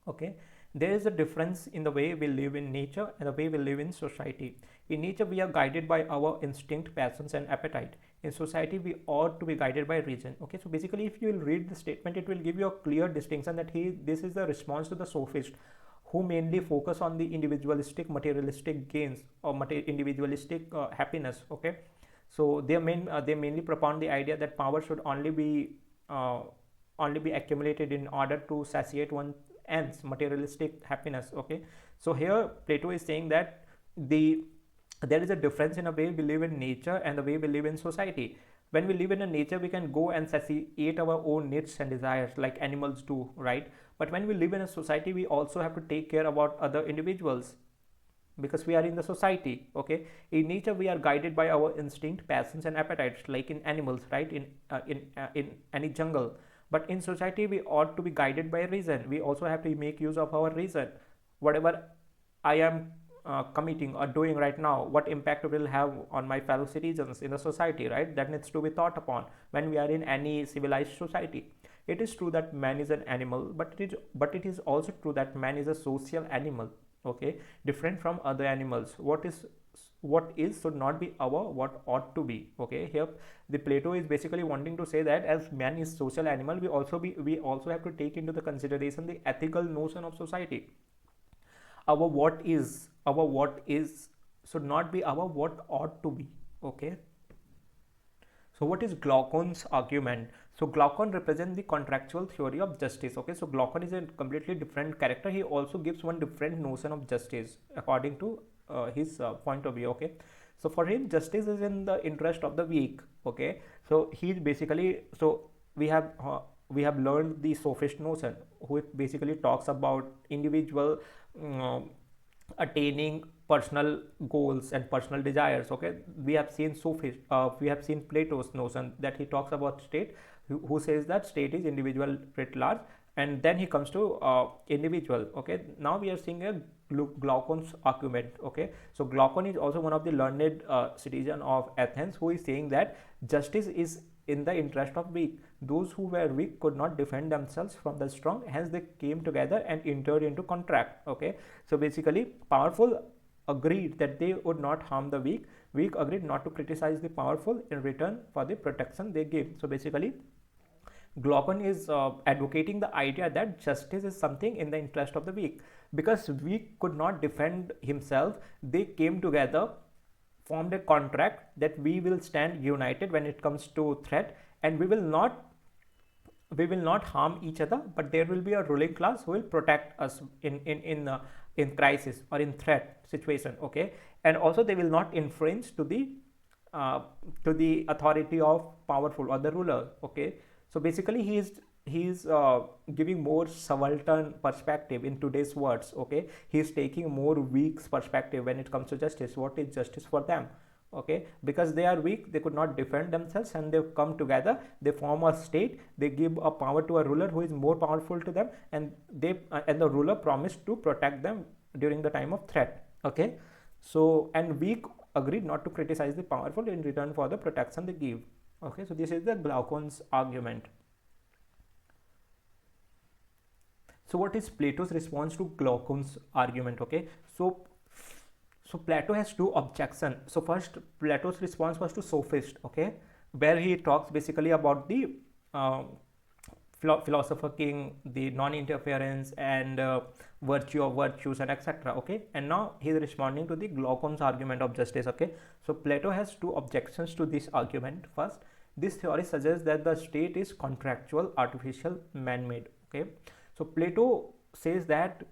Okay, there is a difference in the way we live in nature and the way we live in society. In nature, we are guided by our instinct, passions, and appetite. In society, we ought to be guided by reason. Okay, so basically, if you will read the statement, it will give you a clear distinction that this is the response to the sophist, who mainly focus on the individualistic, materialistic gains or individualistic happiness. Okay, so they mainly propound the idea that power should only be accumulated in order to satiate one's ends, materialistic happiness. Okay, so here Plato is saying that there is a difference in the way we live in nature and the way we live in society. When we live in a nature, we can go and satiate our own needs and desires like animals do, right? But when we live in a society, we also have to take care about other individuals, because we are in the society. Okay, in nature we are guided by our instinct, passions, and appetites, like in animals, right? In any jungle. But in society, we ought to be guided by reason. We also have to make use of our reason. Whatever I am committing or doing right now, what impact it will have on my fellow citizens in the society, right? That needs to be thought upon when we are in any civilized society. It is true that man is an animal, but it is also true that man is a social animal. Okay, different from other animals. What is should not be what ought to be. Okay, here the Plato is basically wanting to say that as man is social animal, we also have to take into the consideration the ethical notion of society. Our what is should not be above what ought to be. Okay. So what is Glaucon's argument? So Glaucon represents the contractual theory of justice. Okay, so Glaucon is a completely different character. He also gives one different notion of justice according to his point of view. Okay, so for him, justice is in the interest of the weak. Okay, so he's basically, so we have learned the sophist notion, who basically talks about individual um, attaining personal goals and personal desires. Okay, we have seen we have seen Plato's notion that he talks about state, who says that state is individual writ large, and then he comes to individual. Okay, now we are seeing a Glaucon's argument. Okay, so Glaucon is also one of the learned citizen of Athens, who is saying that justice is in the interest of weak. Those who were weak could not defend themselves from the strong, hence they came together and entered into contract. Okay, so basically powerful agreed that they would not harm the weak. Weak agreed not to criticize the powerful in return for the protection they give. So basically Glaucon is advocating the idea that justice is something in the interest of the weak. Because weak could not defend himself, they came together, formed a contract that we will stand united when it comes to threat, and we will not harm each other, but there will be a ruling class who will protect us in crisis or in threat situation. Okay, and also they will not infringe uh, to the authority of powerful or the ruler. Okay, so basically he is giving more subaltern perspective in today's words. Okay, he is taking more weak perspective when it comes to justice. What is justice for them? Okay, because they are weak, they could not defend themselves, and they come together, they form a state, they give a power to a ruler who is more powerful to them, and the ruler promised to protect them during the time of threat. Okay, so and weak agreed not to criticize the powerful in return for the protection they give. Okay, so this is the Glaucon's argument. So what is Plato's response to Glaucon's argument? Okay, so Plato has two objections. So first, Plato's response was to sophist. Okay, where he talks basically about the uh, philosopher king, the non-interference, and virtue of virtues, and etc. Okay, and now he is responding to the Glaucon's argument of justice. Okay, so Plato has two objections to this argument. First, this theory suggests that the state is contractual, artificial, man-made. Okay, so Plato says that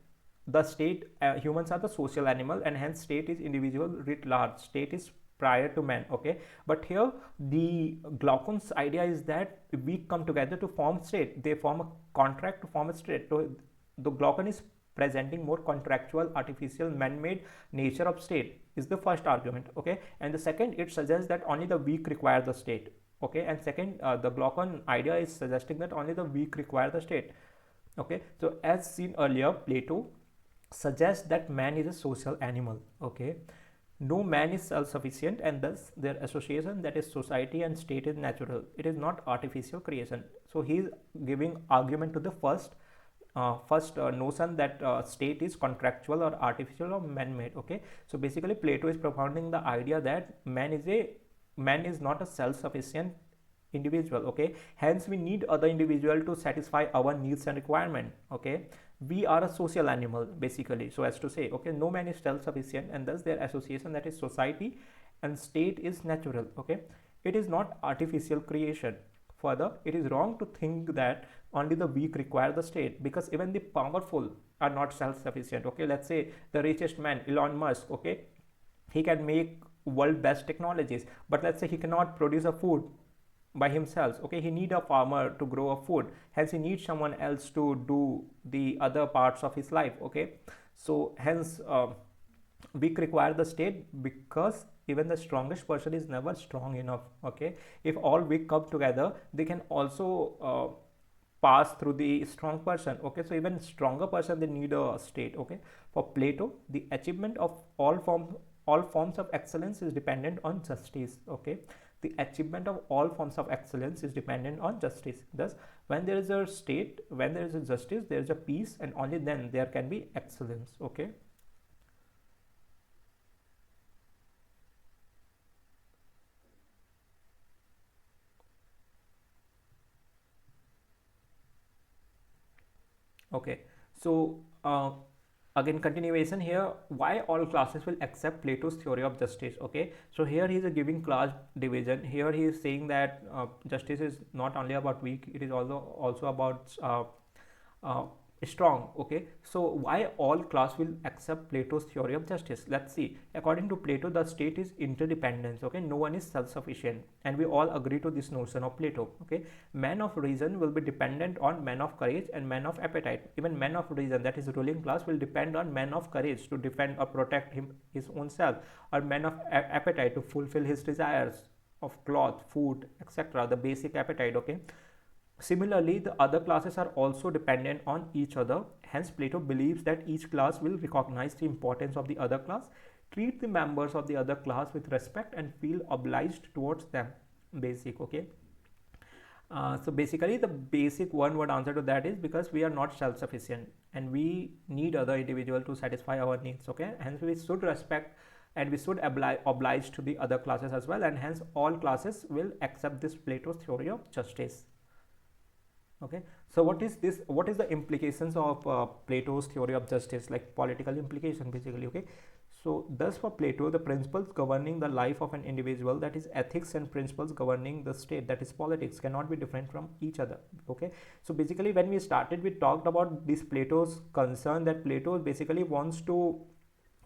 the state, humans are the social animal, and hence state is individual writ large. State is prior to man. Okay, but here the Glaucon's idea is that we come together to form state. They form a contract to form a state. So the Glaucon is presenting more contractual, artificial, man-made nature of state is the first argument. Okay, and the second, it suggests that only the weak require the state. Okay, and second, the Glaucon idea is suggesting that only the weak require the state. Okay, so as seen earlier, Plato suggests that man is a social animal. Okay, no man is self-sufficient, and thus their association, that is society and state, is natural. It is not artificial creation. So he is giving argument to the first notion that state is contractual or artificial or man-made. Okay, so basically Plato is propounding the idea that man is not a self-sufficient individual. Okay, hence we need other individual to satisfy our needs and requirement. Okay, we are a social animal basically, so as to say. Okay, no man is self-sufficient, and thus their association, that is society and state, is natural. Okay, it is not artificial creation. Further, it is wrong to think that only the weak require the state, because even the powerful are not self-sufficient. Okay, let's say the richest man, Elon Musk. Okay, he can make world best technologies, but let's say he cannot produce a food by himself. Okay, he need a farmer to grow a food, hence he needs someone else to do the other parts of his life. Okay, so hence weak require the state, because even the strongest person is never strong enough. Okay, if all weak come together, they can also pass through the strong person. Okay, so even stronger person, they need a state. Okay, for Plato, the achievement of all forms of excellence is dependent on justice. Okay, the achievement of all forms of excellence is dependent on justice. Thus, when there is a state, when there is a justice, there is a peace, and only then there can be excellence. Okay, okay, so again continuation here, why all classes will accept Plato's theory of justice. Okay, so here he is giving class division. Here he is saying that justice is not only about weak, it is also about uh, strong. Okay, so why all class will accept Plato's theory of justice? Let's see. According to Plato, the state is interdependence. Okay, no one is self-sufficient, and we all agree to this notion of Plato. Okay, man of reason will be dependent on man of courage and man of appetite. Even man of reason, that is ruling class, will depend on man of courage to defend or protect his own self, or man of appetite to fulfill his desires of cloth, food, etc., the basic appetite. Okay, similarly, the other classes are also dependent on each other. Hence, Plato believes that each class will recognize the importance of the other class, treat the members of the other class with respect, and feel obliged towards them. Basic, okay. So basically, the basic one word answer to that is because we are not self-sufficient and we need other individual to satisfy our needs. Okay, hence we should respect and we should oblige to the other classes as well, and hence all classes will accept this Plato's theory of justice. Okay, so what is this, what is the implications of Plato's theory of justice, like political implication basically. Okay, so thus for Plato, the principles governing the life of an individual, that is ethics, and principles governing the state, that is politics, cannot be different from each other. Okay, so basically when we started, we talked about this Plato's concern, that Plato basically wants to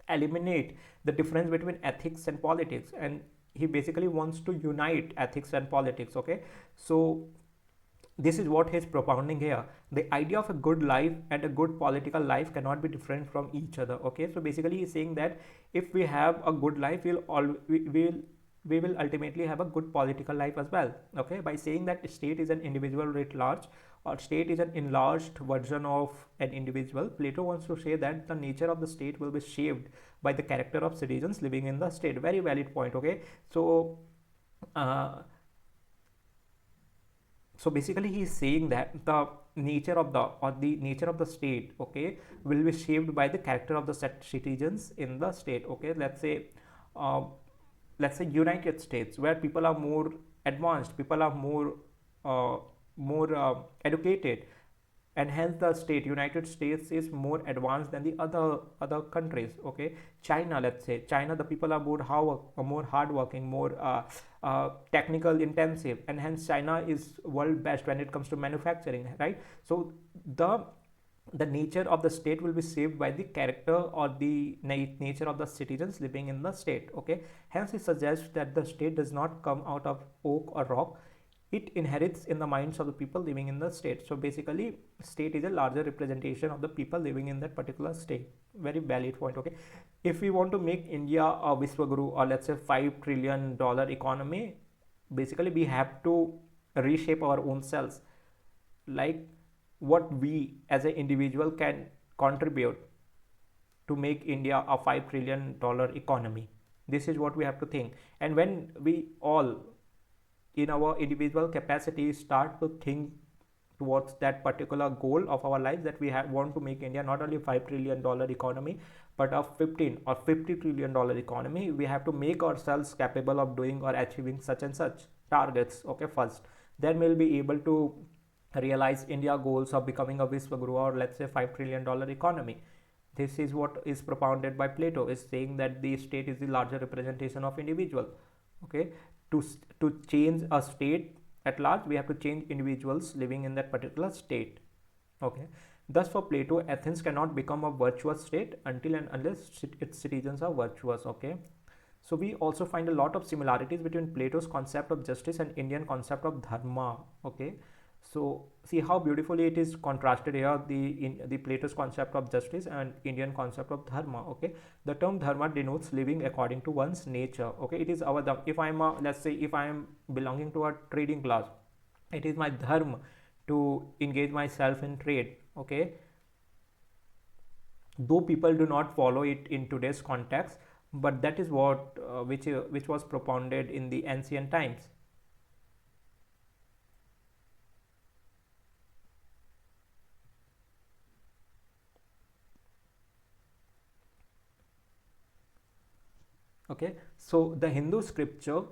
eliminate the difference between ethics and politics, and he basically wants to unite ethics and politics. Okay, so this is what he's propounding here. The idea of a good life and a good political life cannot be different from each other. Okay, so basically he's saying that if we have a good life, we will ultimately have a good political life as well. Okay, by saying that state is an individual writ large, or state is an enlarged version of an individual, Plato wants to say that the nature of the state will be shaped by the character of citizens living in the state. Very valid point. Okay, so so basically he is saying that the nature of the state, okay, will be shaped by the character of the citizens in the state. Okay, uh, let's say United States, where people are more advanced, people are more educated, and hence the state United States is more advanced than the other countries. Okay, China, let's say China, the people are more hardworking, more technical intensive, and hence China is world best when it comes to manufacturing, right? So the nature of the state will be shaped by the character or the nature of the citizens living in the state. Okay, hence he suggests that the state does not come out of oak or rock, it inherits in the minds of the people living in the state. So basically state is a larger representation of the people living in that particular state. Very valid point. Okay, if we want to make India a Vishwaguru, or let's say $5 trillion economy, basically we have to reshape our own selves, like what we as an individual can contribute to make India a $5 trillion economy. This is what we have to think. And when we all in our individual capacity start to think towards that particular goal of our lives, that we want to make India not only $5 trillion economy, but a 15 or $50 trillion economy, we have to make ourselves capable of doing or achieving such and such targets. Okay, first, then we'll be able to realize India goals of becoming a Vishwaguru, or let's say $5 trillion economy. This is what is propounded by Plato, is saying that the state is the larger representation of individual. Okay, to change a state at large, we have to change individuals living in that particular state. Okay, thus for Plato, Athens cannot become a virtuous state until and unless its citizens are virtuous. Okay, so we also find a lot of similarities between Plato's concept of justice and Indian concept of dharma. Okay, so see how beautifully it is contrasted here, the Plato's concept of justice and Indian concept of dharma. Okay, the term dharma denotes living according to one's nature. Okay, it is our dharma. If I'm let's say if I am belonging to a trading class, it is my dharma to engage myself in trade. Okay, though people do not follow it in today's context, but that is what which was propounded in the ancient times. Okay, so the Hindu scripture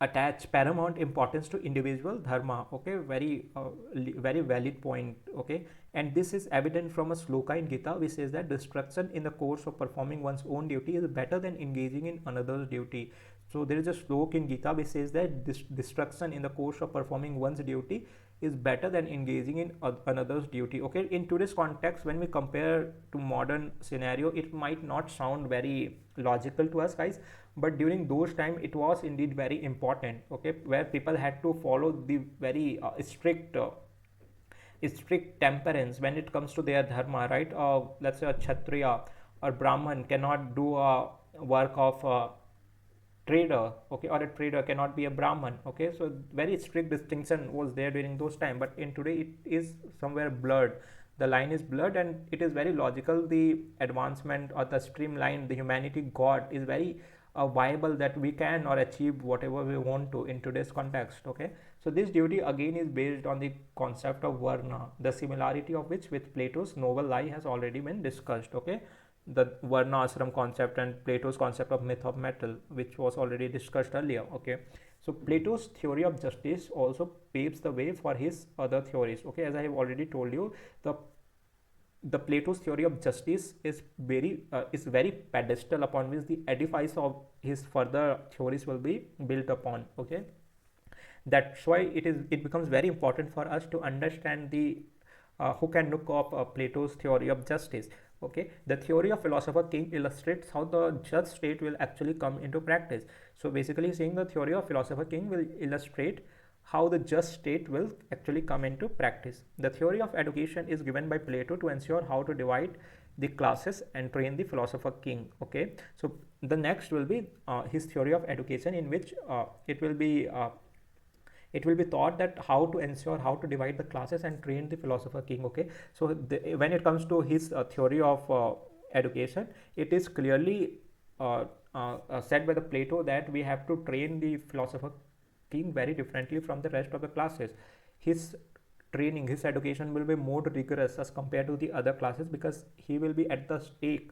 attach paramount importance to individual dharma. Okay, very valid point. Okay, and this is evident from a sloka in Gita which says that destruction in the course of performing one's own duty is better than engaging in another's duty. So there is a slok in Gita which says that this destruction in the course of performing one's duty is better than engaging in another's duty. Okay, in today's context, when we compare to modern scenario, it might not sound very logical to us, guys, but during those time it was indeed very important. Okay, where people had to follow the very strict temperance when it comes to their dharma, right? Let's say a kshatriya or brahman cannot do a work of trader, okay, or a trader cannot be a brahman. Okay, so very strict distinction was there during those time, but in today it is somewhere blurred. The line is blurred, and it is very logical. The advancement or the streamline the humanity got is very viable, that we can or achieve whatever we want to in today's context. Okay, so this duty again is based on the concept of varna, the similarity of which with Plato's noble lie has already been discussed. Okay, the varna ashram concept and Plato's concept of myth of metal, which was already discussed earlier. Okay, so Plato's theory of justice also paves the way for his other theories. Okay, as I have already told you, the Plato's theory of justice is very pedestal upon which the edifice of his further theories will be built upon. Okay, that's why it becomes very important for us to understand the hook and nook of Plato's theory of justice. Okay, the theory of philosopher king illustrates how the just state will actually come into practice. So basically saying the theory of philosopher king will illustrate how the just state will actually come into practice. The theory of education is given by Plato to ensure how to divide the classes and train the philosopher king. Okay, so the next will be his theory of education, in which it will be thought that how to ensure how to divide the classes and train the philosopher king. Okay, so when it comes to his theory of education, it is clearly said by the Plato that we have to train the philosopher king very differently from the rest of the classes. His training, his education will be more rigorous as compared to the other classes, because he will be at the stake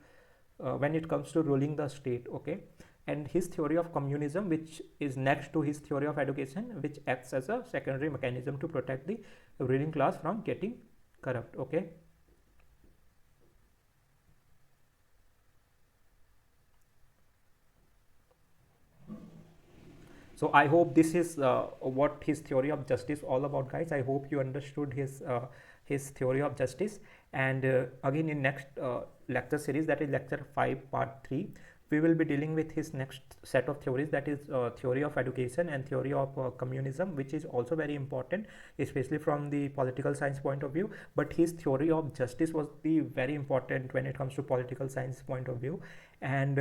when it comes to ruling the state. Okay, and his theory of communism, which is next to his theory of education, which acts as a secondary mechanism to protect the ruling class from getting corrupt. Okay, so I hope this is what his theory of justice all about, guys. I hope you understood his theory of justice. And again, in next lecture series, that is lecture 5 part 3, we will be dealing with his next set of theories, that is theory of education and theory of communism, which is also very important, especially from the political science point of view. But his theory of justice was the very important when it comes to political science point of view. And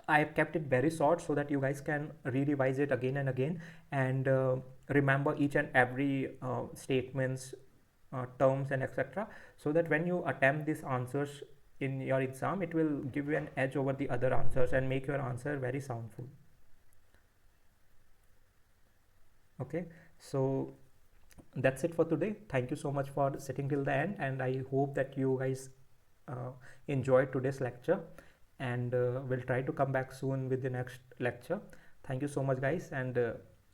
I have kept it very short so that you guys can re-revise it again and again, and remember each and every statements, terms, and etc., so that when you attempt these answers in your exam, it will give you an edge over the other answers and make your answer very soundful. Okay, so that's it for today. Thank you so much for sitting till the end, and I hope that you guys enjoyed today's lecture, and we'll try to come back soon with the next lecture. Thank you so much, guys, and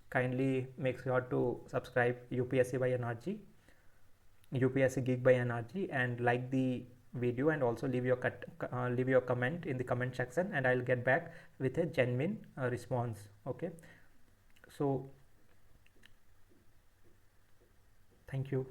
kindly make sure to subscribe UPSC by NRG, UPSC Geek by NRG, and like the video, and also leave your comment in the comment section, and I'll get back with a genuine response. Okay, so thank you.